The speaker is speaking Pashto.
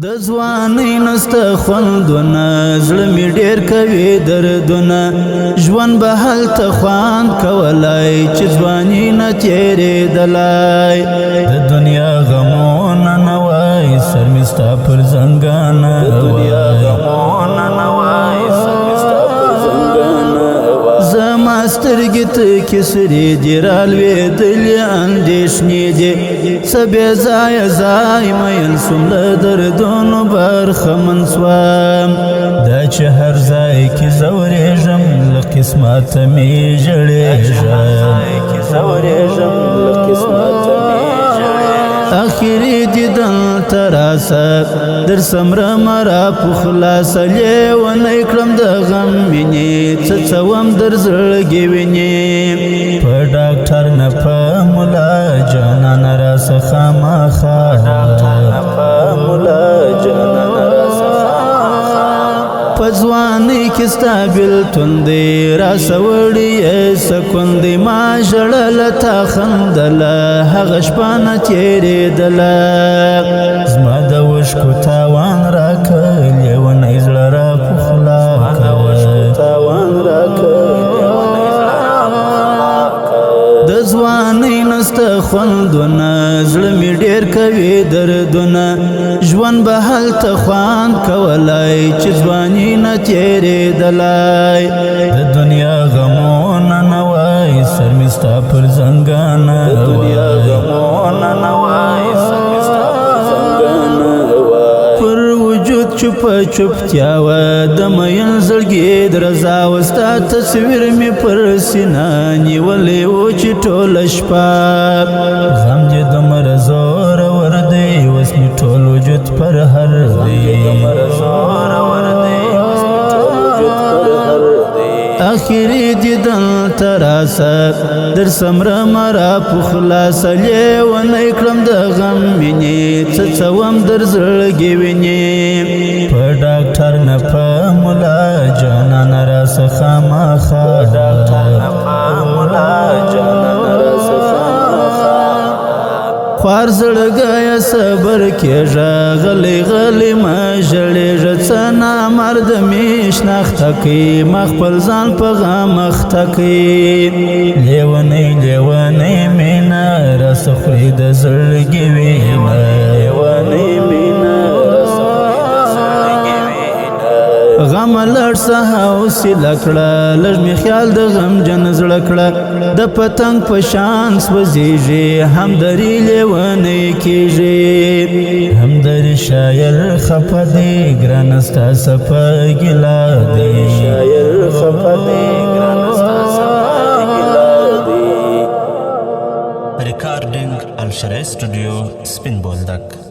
د ځوانۍ نسته خوندونه زړه مې ډېر کوي دردونه ژوند به هلته خوند کولای چې ځواني نه تېرېدلای د دنیا غمونه نه وای سر مې ستا پر زنګانه زما سترګې تکې سرې دي رالوېدلې اندېښنې دي څه بې ځایه ځای میل سوم له دردونو برخمن سوم دا چې هر ځای کې ځورېږم له قسمته مې ژړېږم آخري دیدن تراسه در سمرم را په خلاصه لیونی کړم د غم وینې څڅوم در زړګي وینې په ډاکټر نه په ملا جانان راڅخه خامخا په ځوانۍ کې ستا بېلتون دی راسه وړي یې سکوندې ما ژړله تا خندله هغه شپه نه تېرېدله زما د اوښکو تاوان راکه لیونی زړه را په خوله د ځوانۍ نسته خوندونه زړه مې ډېر کوي دردونه ژوند به هلته خوند کولای چې ځواني نه تېرېدلای د دنیا غمونه نه وای سر مې ستا پر زنګانه پر وجود چوپه چوپتیا وه د مین زړګي درزا وه ستا تصویر مې پر سینه نیولی و چې ټوله شپه غم دې دومره زورور دی اوس مې ټول وجود پر هر آخري دیدن تراسه در سمرم را په خلاصه لیونی کړم د غم وینې څڅوم در زړګي وینې په ډاکټر نه په ملا جانان راڅخه خامخا خوار زړګیه صبر کېږه غلی غلی مه ژړېږه څه نامرد مې شناخته کوي ما خپل ځان په غم اخته کوي لیونی مینه راڅه خوري د زړګي وینه غم لړ څه حوصله کړه لږ مې خیال د غمجن زړه کړه د پتنګ په شان سوځېږي همدري لیونی کېږي همدري شاعر خفه دی ګرانه ستا څپه ګیله دی ریکارډینګ الشرعي سټوډیو سپین بولدک